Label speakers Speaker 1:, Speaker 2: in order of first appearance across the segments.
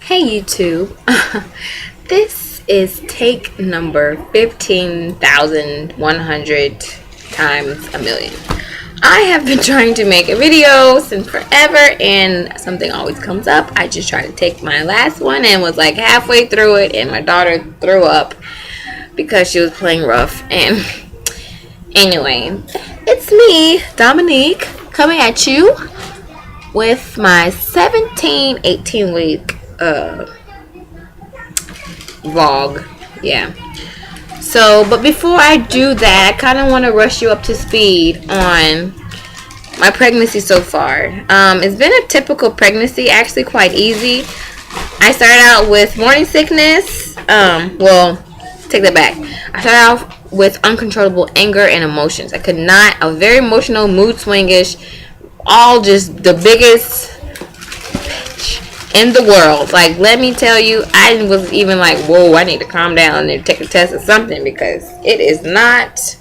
Speaker 1: Hey YouTube, this is take number 15,100 times a million. I have been trying to make a video since forever and something always comes up. I just tried to take my last one and was like halfway through it and my daughter threw up because she was playing rough. And anyway, it's me, Dominique, coming at you with my 18 week vlog. Yeah, so but before I do that, I kind of want to rush you up to speed on my pregnancy so far. It's been a typical pregnancy, actually quite easy. I started out with morning sickness. Well, take that back. I started off with uncontrollable anger and emotions. I was very emotional, mood swingish, all just the biggest in the world. Like, let me tell you, I was even like, whoa, I need to calm down and take a test or something because it is not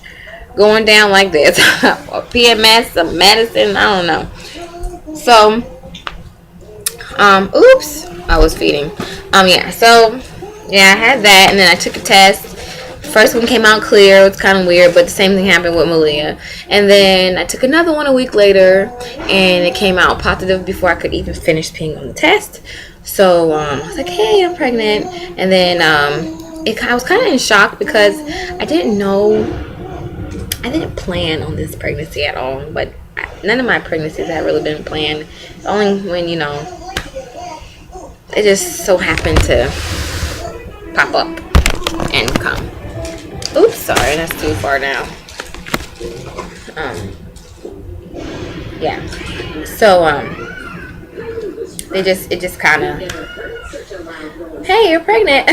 Speaker 1: going down like this. Or PMS, some medicine, I don't know. So, oops, I was feeding. Yeah, so, yeah, I had that, and then I took a test. First one came out clear. It was kind of weird, but the same thing happened with Malia. And then I took another one a week later, and it came out positive before I could even finish peeing on the test. So I was like, hey, I'm pregnant. And then I was kind of in shock because I didn't plan on this pregnancy at all. But none of my pregnancies have really been planned. Only when, it just so happened to pop up and come. Oops, sorry, that's too far now. Yeah. So, it just kind of, hey, you're pregnant.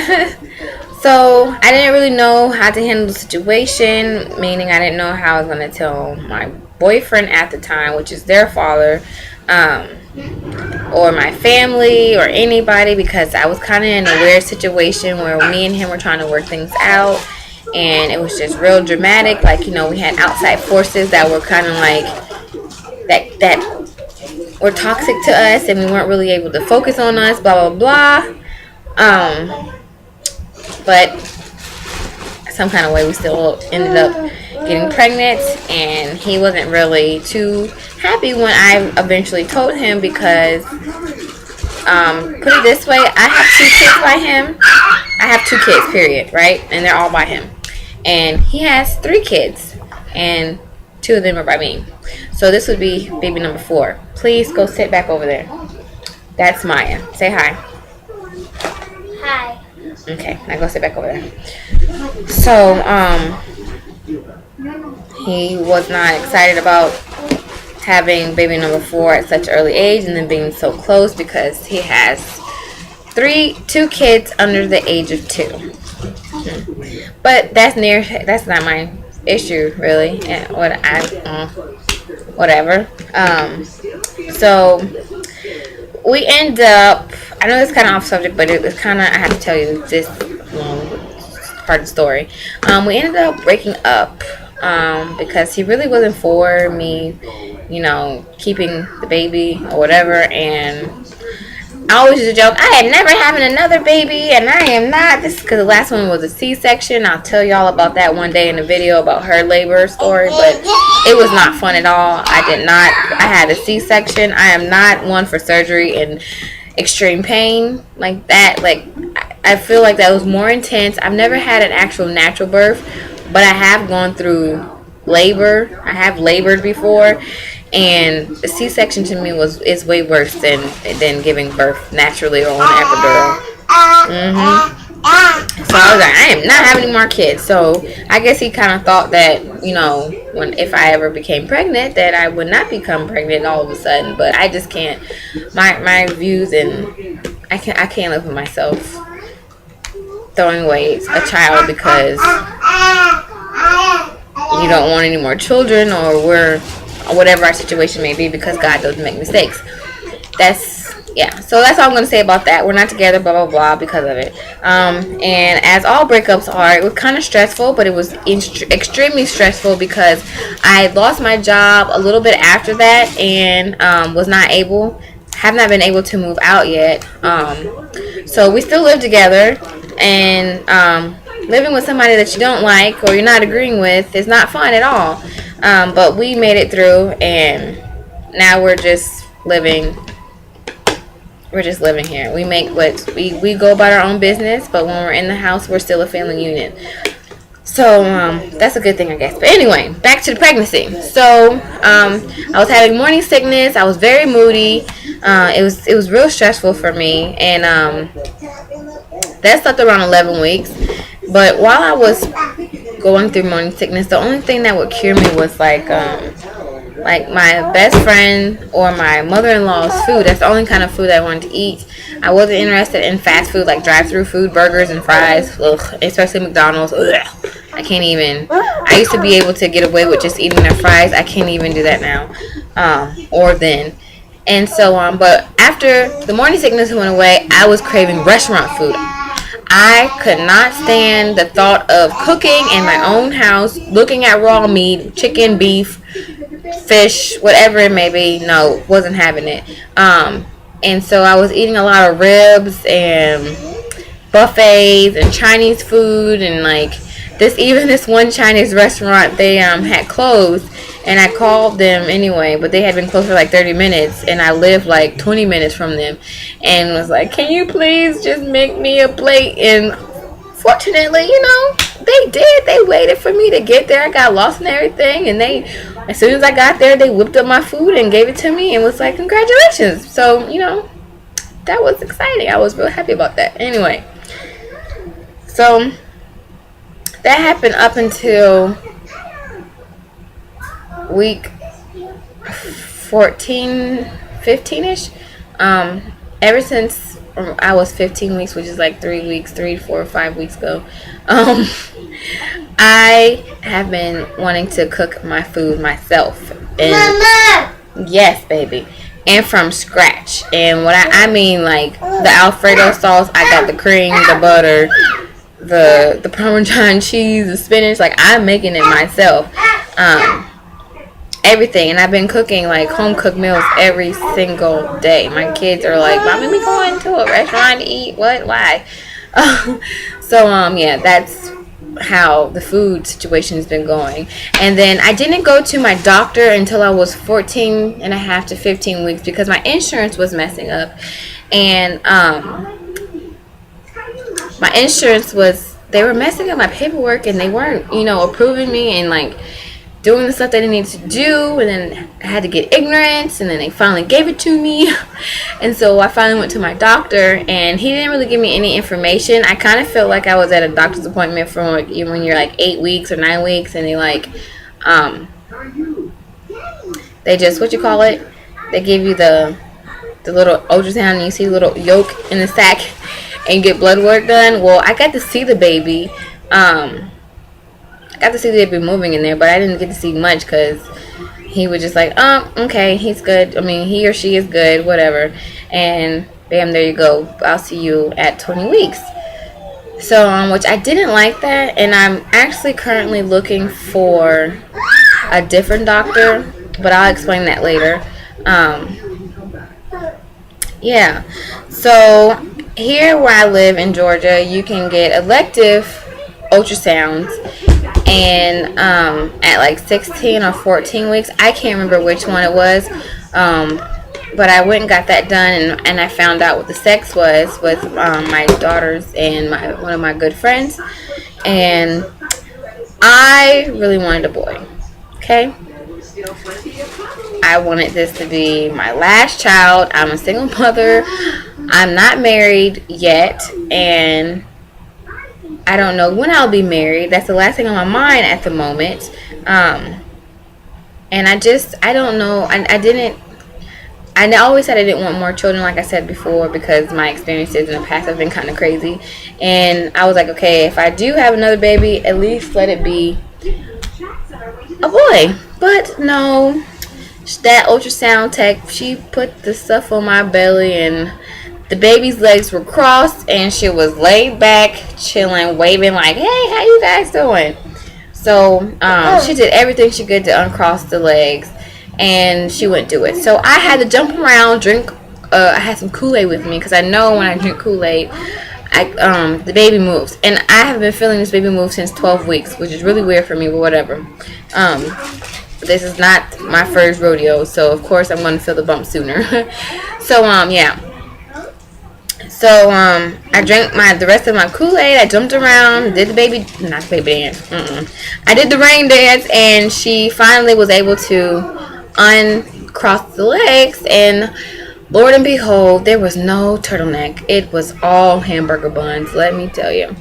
Speaker 1: So, I didn't really know how to handle the situation, meaning I didn't know how I was going to tell my boyfriend at the time, which is their father, or my family, or anybody, because I was kind of in a weird situation where me and him were trying to work things out. And it was just real dramatic. Like, we had outside forces that were kind of like, that were toxic to us. And we weren't really able to focus on us, blah, blah, blah. But some kind of way we still ended up getting pregnant. And he wasn't really too happy when I eventually told him because, put it this way, I have 2 kids by him. I have 2 kids, period, right? And they're all by him. And he has 3 kids, and 2 of them are by me. So this would be baby number 4. Please go sit back over there. That's Maya. Say hi.
Speaker 2: Hi.
Speaker 1: Okay, now go sit back over there. So, he was not excited about having baby number 4 at such an early age and then being so close because he has 2 kids under the age of 2. But that's not my issue, really. Whatever. So we end up, I know it's kind of off subject, but it was kind of, I have to tell you this long part of the story. We ended up breaking up because he really wasn't for me, keeping the baby or whatever. And I always used to joke, I am never having another baby, and I am not. This because the last one was a C-section. I'll tell y'all about that one day in a video about her labor story, but it was not fun at all. I had a C-section. I am not one for surgery and extreme pain like that. Like, I feel like that was more intense. I've never had an actual natural birth, but I have gone through labor. I have labored before. And the C-section to me is way worse than giving birth naturally or on an epidural. So I was like, I am not having any more kids. So I guess he kind of thought that, if I ever became pregnant, that I would not become pregnant all of a sudden. But I just can't. My views, and I can't live with myself throwing away a child because you don't want any more children, or whatever our situation may be, because God doesn't make mistakes. So that's all I'm going to say about that. We're not together, blah, blah, blah, because of it. And as all breakups are, it was kind of stressful, but it was extremely stressful because I lost my job a little bit after that and was not able, have not been able to move out yet. So we still live together, and living with somebody that you don't like or you're not agreeing with is not fun at all. But we made it through, and now we're just living. We're just living here. We make what we go about our own business, but when we're in the house, we're still a family unit. So that's a good thing, I guess. But anyway, back to the pregnancy. So I was having morning sickness. I was very moody. It was real stressful for me, and that stopped around 11 weeks. But while I was going through morning sickness, the only thing that would cure me was like my best friend or my mother-in-law's food. That's the only kind of food I wanted to eat. I wasn't interested in fast food, like drive-through food, burgers and fries. Ugh, especially McDonald's. Ugh, I can't even. I used to be able to get away with just eating their fries. I can't even do that now, or then. And so, but after the morning sickness went away, I was craving restaurant food. I could not stand the thought of cooking in my own house, looking at raw meat, chicken, beef, fish, whatever it may be. No, wasn't having it. And so I was eating a lot of ribs and buffets and Chinese food, and like this one Chinese restaurant, they had closed, and I called them anyway, but they had been closed for like 30 minutes, and I lived like 20 minutes from them, and was like, can you please just make me a plate? And fortunately, they did. They waited for me to get there. I got lost and everything, and as soon as I got there, they whipped up my food and gave it to me and was like, congratulations. So, that was exciting. I was real happy about that. Anyway, so that happened up until week 14, 15-ish. Ever since I was 15 weeks, which is like 3 to 4 or 5 weeks ago, I have been wanting to cook my food myself. And Mama! Yes, baby. And from scratch. And what I mean, like the Alfredo sauce, I got the cream, the butter, the Parmesan cheese, the spinach. Like, I'm making it myself. Everything. And I've been cooking like home cooked meals every single day. My kids are like, Mommy, we going to a restaurant to eat? What? Why? So yeah, that's how the food situation has been going. And then I didn't go to my doctor until I was 14 and a half to 15 weeks because my insurance was messing up. And my insurance they were messing up my paperwork, and they weren't, approving me and like doing the stuff that I needed to do. And then I had to get ignorance, and then they finally gave it to me. And so I finally went to my doctor, and he didn't really give me any information. I kind of felt like I was at a doctor's appointment from like, when you're like 8 weeks or 9 weeks, and they like they just, they give you the little ultrasound, and you see the little yolk in the sack and get blood work done. Well, I got to see the baby. I got to see the baby moving in there, but I didn't get to see much because he was just like, okay, he's good. I mean, he or she is good, whatever. And bam, there you go. I'll see you at 20 weeks. So, which I didn't like that, and I'm actually currently looking for a different doctor, but I'll explain that later. Yeah. So, here where I live in Georgia, you can get elective ultrasounds, and at like 16 or 14 weeks, I can't remember which one it was, but I went and got that done, and I found out what the sex was with my daughters and one of my good friends, and I really wanted a boy. Okay, I wanted this to be my last child. I'm a single mother. I'm not married yet, and I don't know when I'll be married. That's the last thing on my mind at the moment. And I don't know. I always said I didn't want more children, like I said before, because my experiences in the past have been kind of crazy. And I was like, okay, if I do have another baby, at least let it be a boy. But no, that ultrasound tech, she put the stuff on my belly, and the baby's legs were crossed, and she was laid back, chilling, waving like, hey, how you guys doing? So she did everything she could to uncross the legs, and she wouldn't do it. So I had to jump around, drink I had some Kool-Aid with me because I know when I drink Kool-Aid, the baby moves, and I have been feeling this baby move since 12 weeks, which is really weird for me, but whatever. This is not my first rodeo, so of course I'm going to feel the bump sooner. So yeah. So I drank the rest of my Kool-Aid. I jumped around, did the not the baby dance. I did the rain dance, and she finally was able to uncross the legs, and Lord and behold, there was no turtleneck. It was all hamburger buns, let me tell you.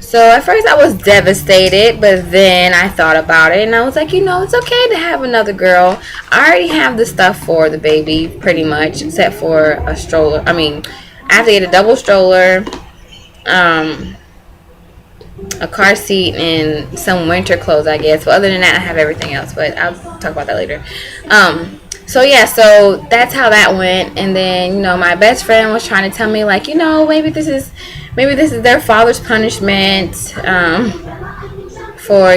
Speaker 1: So at first I was devastated, but then I thought about it and I was like, it's okay to have another girl. I already have the stuff for the baby pretty much, except for a stroller. I mean, I have to get a double stroller, a car seat, and some winter clothes, I guess. But other than that, I have everything else, but I'll talk about that later. So yeah, so that's how that went. And then, my best friend was trying to tell me, like, maybe this is their father's punishment for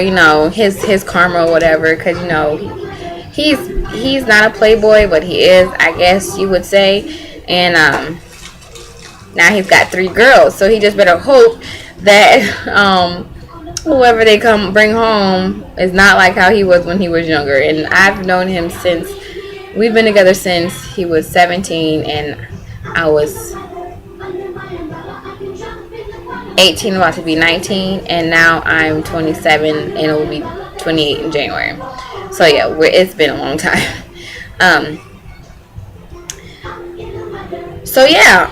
Speaker 1: his karma or whatever, because he's not a playboy, but he is, I guess you would say. And now he's got 3 girls, so he just better hope that whoever they bring home is not like how he was when he was younger. And I've known him since we've been together since he was 17 and I was 18, about to be 19, and now I'm 27 and it will be 28 in January. So yeah, it's been a long time. So yeah,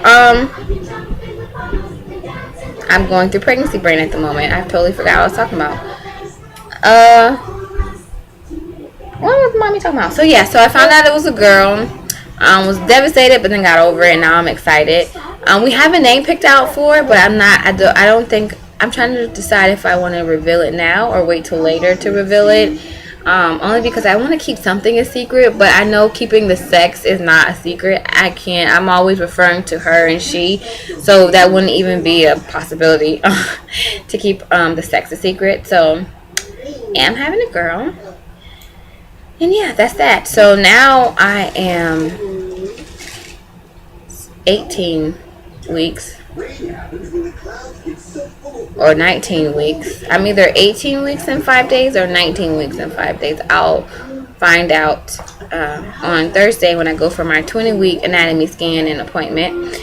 Speaker 1: I'm going through pregnancy brain at the moment. I totally forgot what I was talking about. What was mommy talking about? So yeah, so I found out it was a girl. Was devastated, but then got over it, and now I'm excited. We have a name picked out for it, but I don't think, I'm trying to decide if I want to reveal it now or wait till later to reveal it. Only because I want to keep something a secret, but I know keeping the sex is not a secret. I'm always referring to her and she, so that wouldn't even be a possibility to keep the sex a secret. So yeah, I'm having a girl, and yeah, that's that. So now I am 18 weeks or 19 weeks. I'm either 18 weeks and 5 days or 19 weeks and 5 days. I'll find out on Thursday when I go for my 20-week anatomy scan and appointment.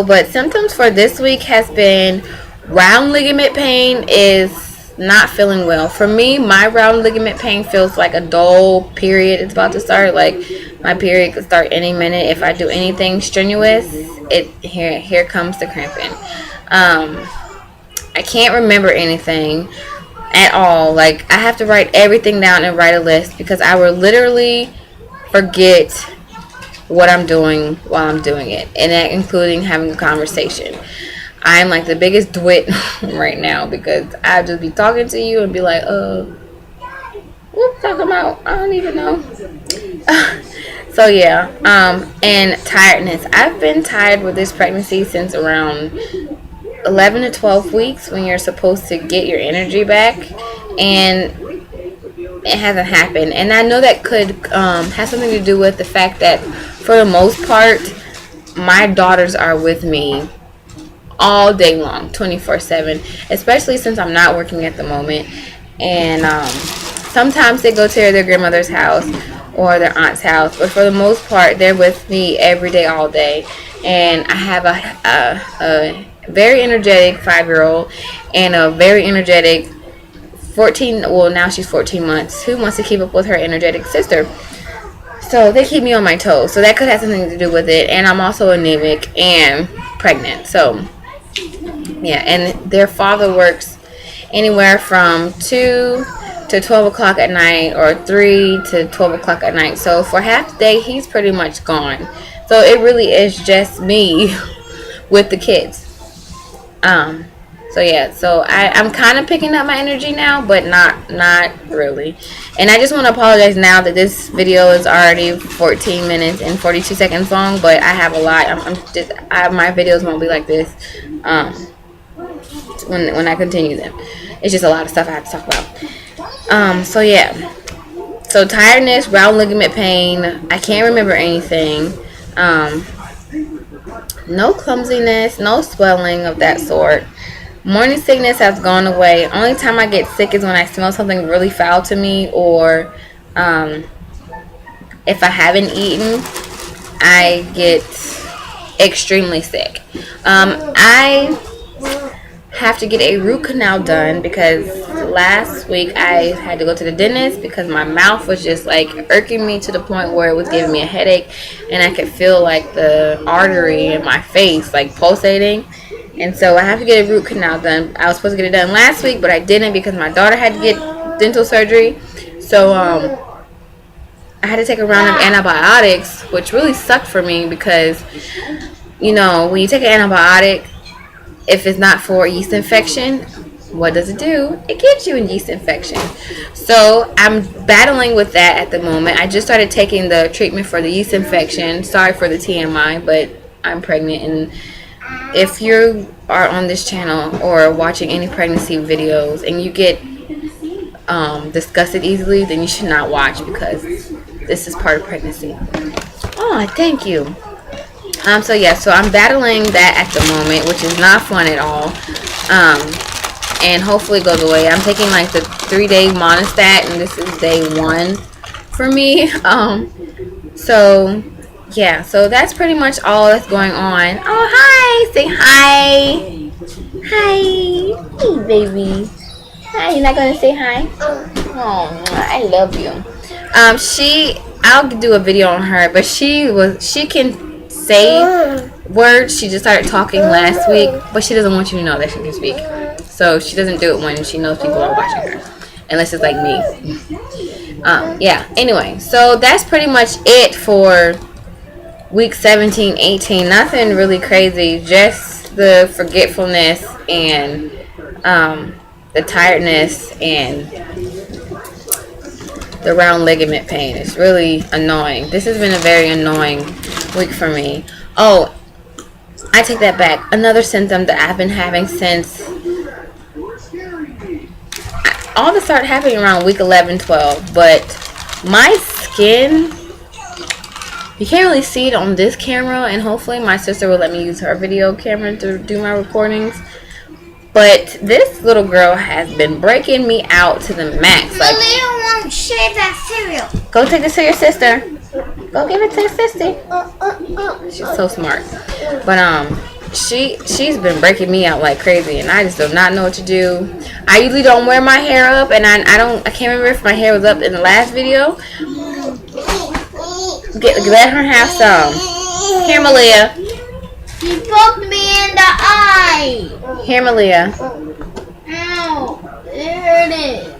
Speaker 1: But symptoms for this week has been round ligament pain is not feeling well. For me, my round ligament pain feels like a dull period is about to start. Like my period could start any minute. If I do anything strenuous, here comes the cramping. I can't remember anything at all. Like I have to write everything down and write a list because I will literally forget what I'm doing while I'm doing it, and that including having a conversation. I'm like the biggest dwit right now because I'll just be talking to you and be like, what we talking about? I don't even know. So yeah, and tiredness. I've been tired with this pregnancy since around 11 to 12 weeks when you're supposed to get your energy back, and it hasn't happened. And I know that could have something to do with the fact that for the most part, my daughters are with me all day long, 24/7, especially since I'm not working at the moment. And sometimes they go to their grandmother's house or their aunt's house, but for the most part, they're with me every day, all day. And I have a very energetic 5-year-old and a very energetic 14, well now she's 14 months, who wants to keep up with her energetic sister. So they keep me on my toes. So that could have something to do with it. And I'm also anemic and pregnant. So yeah, and their father works anywhere from 2 to 12 o'clock at night or 3 to 12 o'clock at night. So for half the day, he's pretty much gone. So it really is just me with the kids. So yeah, so I'm kind of picking up my energy now, but not really. And I just want to apologize now that this video is already 14 minutes and 42 seconds long, but I have a lot. My videos won't be like this when I continue them. It's just a lot of stuff I have to talk about. So yeah. So tiredness, round ligament pain. I can't remember anything. No clumsiness, no swelling of that sort. Morning sickness has gone away. Only time I get sick is when I smell something really foul to me, or if I haven't eaten, I get extremely sick. I have to get a root canal done because last week I had to go to the dentist because my mouth was just like irking me to the point where it was giving me a headache, and I could feel like the artery in my face like pulsating. And so I have to get a root canal done. I was supposed to get it done last week, but I didn't because my daughter had to get dental surgery. So I had to take a round of antibiotics, which really sucked for me because, you know, when you take an antibiotic, if it's not for a yeast infection, what does it do? It gives you a yeast infection. So I'm battling with that at the moment. I just started taking the treatment for the yeast infection. Sorry for the TMI, but I'm pregnant, and if you are on this channel or watching any pregnancy videos and you get disgusted easily, then you should not watch because this is part of pregnancy. Oh, thank you. So yeah, so I'm battling that at the moment, which is not fun at all. And hopefully it goes away. I'm taking like the 3-day Monistat, and this is day 1 for me. So yeah, so that's pretty much all that's going on. Oh, hi! Say hi! Hi! Hey, baby. Hi, you're not gonna say hi? Oh, I love you. I'll do a video on her, but she can say words. She just started talking last week, but she doesn't want you to know that she can speak. So she doesn't do it when she knows people are watching her, unless it's like me. Yeah, anyway, so that's pretty much it for week 17, 18. Nothing really crazy, just the forgetfulness and the tiredness and the round ligament pain. It's really annoying. This has been a very annoying week for me. Oh, I take that back. Another symptom that I've been having since all this started happening around week 11, 12, but my skin, you can't really see it on this camera, and hopefully my sister will let me use her video camera to do my recordings. But this little girl has been breaking me out to the max. Like,
Speaker 2: Malia won't share that cereal.
Speaker 1: go take this to your sister. Go give it to your sister. She's so smart. But she's been breaking me out like crazy, and I just do not know what to do. I usually don't wear my hair up, and I can't remember if my hair was up in the last video. Let her have some. Here, Malia.
Speaker 2: He poked me in the eye.
Speaker 1: Here, Malia.
Speaker 2: Ow, it hurt.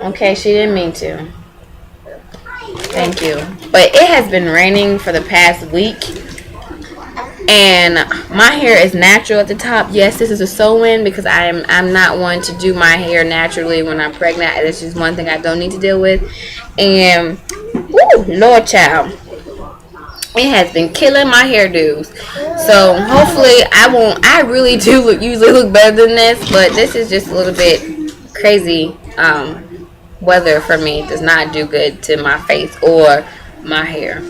Speaker 1: Okay, she didn't mean to. Thank you. But it has been raining for the past week, and my hair is natural at the top. Yes, this is a sew-in because I'm not one to do my hair naturally when I'm pregnant. It's just one thing I don't need to deal with. And woo, Lord child, it has been killing my hairdos. So hopefully I really do usually look better than this, but this is just a little bit crazy. Weather for me does not do good to my face or my hair.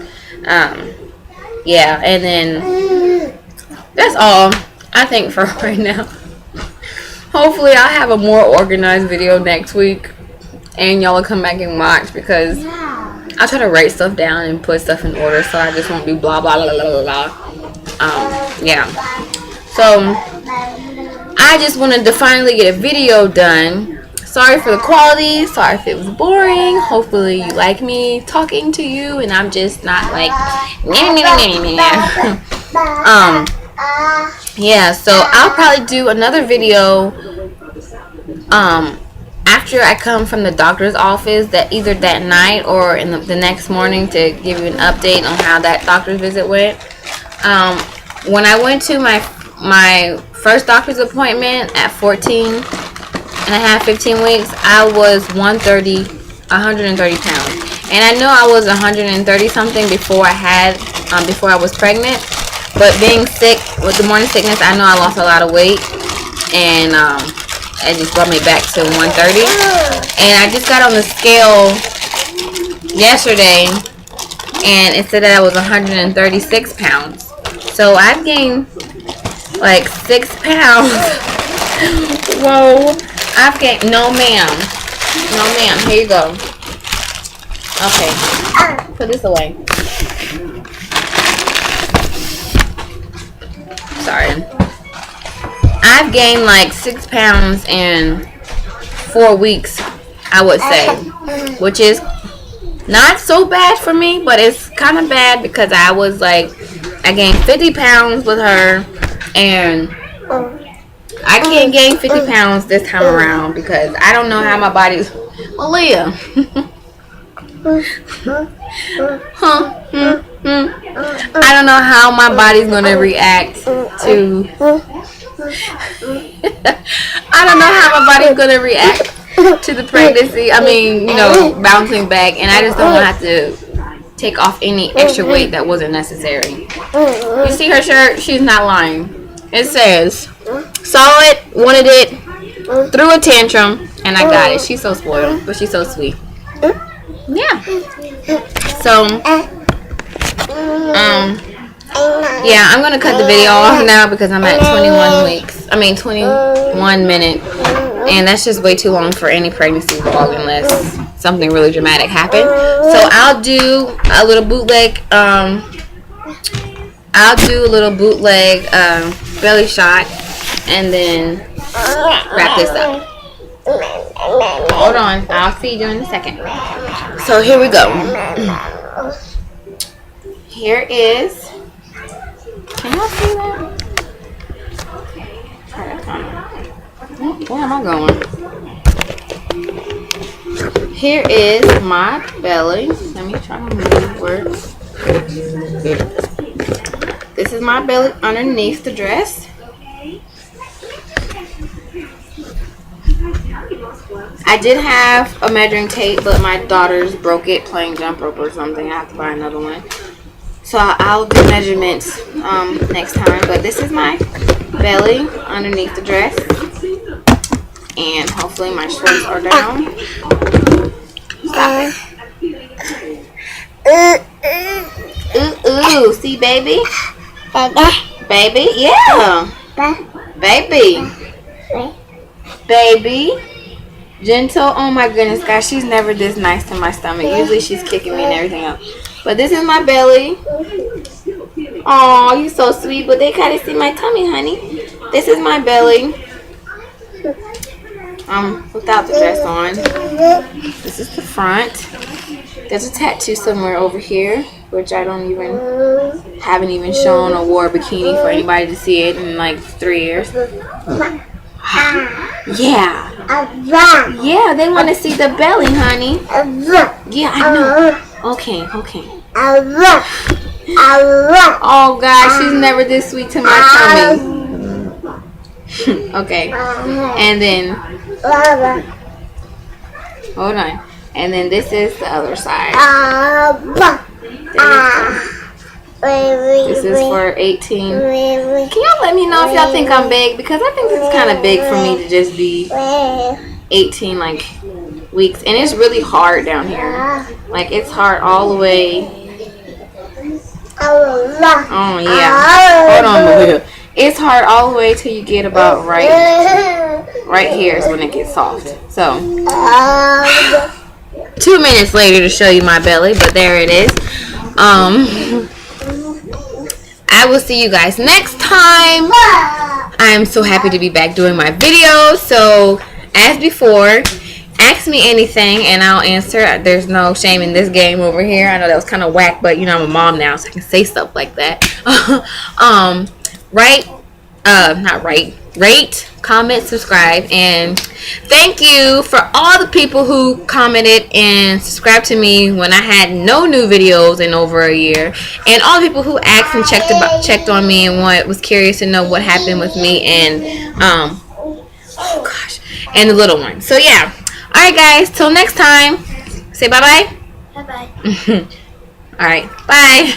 Speaker 1: Yeah, and then that's all I think for right now. Hopefully I'll have a more organized video next week, and y'all will come back and watch, because I'll try to write stuff down and put stuff in order, so I just won't be blah blah blah blah blah blah. Yeah, so I just wanted to finally get a video done. Sorry for the quality, sorry if it was boring. Hopefully you like me talking to you and I'm just not like yeah, so I'll probably do another video after I come from the doctor's office, that either that night or in the next morning, to give you an update on how that doctor's visit went. When I went to my first doctor's appointment at 14 and a half, 15 weeks, I was 130 pounds, and I know I was 130 something before I was pregnant, but being sick with the morning sickness, I know I lost a lot of weight, and it just brought me back to 130. And I just got on the scale yesterday, and it said that I was 136 pounds. So I've gained like 6 pounds. Whoa. I've gained, no ma'am. No ma'am, here you go. Okay, put this away. Sorry. I've gained like 6 pounds in 4 weeks, I would say, which is not so bad for me, but it's kind of bad because I was like, I gained 50 pounds with her, and I can't gain 50 pounds this time around because I don't know how my body's. Malia. I don't know how my body's gonna react to. I don't know how my body's gonna react to the pregnancy. I mean, bouncing back, and I just don't want to have to take off any extra weight that wasn't necessary. You see her shirt? She's not lying. It says, "Saw it, wanted it, threw a tantrum, and I got it." She's so spoiled, but she's so sweet. Yeah. So, yeah, I'm gonna cut the video off now because I'm at 21 minutes, and that's just way too long for any pregnancy vlog unless something really dramatic happened. So I'll do a little bootleg. Belly shot, and then wrap this up. Hold on, I'll see you in a second. So here we go. Here is. Can y'all see that? Where am I going? Here is my belly. Let me try to move words. This is my belly underneath the dress. I did have a measuring tape, but my daughters broke it playing jump rope or something. I have to buy another one. So I'll do measurements next time. But this is my belly underneath the dress. And hopefully my shorts are down. Stop it. Ooh, see, baby? Baby? Yeah. Baby. Baby. Gentle. Oh my goodness, guys. She's never this nice to my stomach. Usually she's kicking me and everything else. But this is my belly. Oh, you so sweet. But they kind of see my tummy, honey. This is my belly. Without the dress on. This is the front. There's a tattoo somewhere over here, which I haven't even shown or wore a bikini for anybody to see it in like 3 years. Yeah. Yeah, they want to see the belly, honey. Yeah, I know. Okay. Oh, gosh, she's never this sweet to my tummy. Okay. And then, hold on. And then this is the other side. This is for 18. Can y'all let me know if y'all think I'm big? Because I think this is kind of big for me to just be 18 weeks. And it's really hard down here. Like, it's hard all the way. Oh, yeah. Hold on, Malia. It's hard all the way till you get about right here is when it gets soft. So 2 minutes later to show you my belly, but there it is. I will see you guys next time. I'm so happy to be back doing my videos. So as before, ask me anything and I'll answer. There's no shame in this game over here. I know that was kind of whack, but I'm a mom now, so I can say stuff like that. Rate, comment, subscribe, and thank you for all the people who commented and subscribed to me when I had no new videos in over a year, and all the people who asked and checked on me and was curious to know what happened with me and and the little one. So yeah, all right guys, till next time, say bye bye.
Speaker 2: Bye bye.
Speaker 1: All right, bye.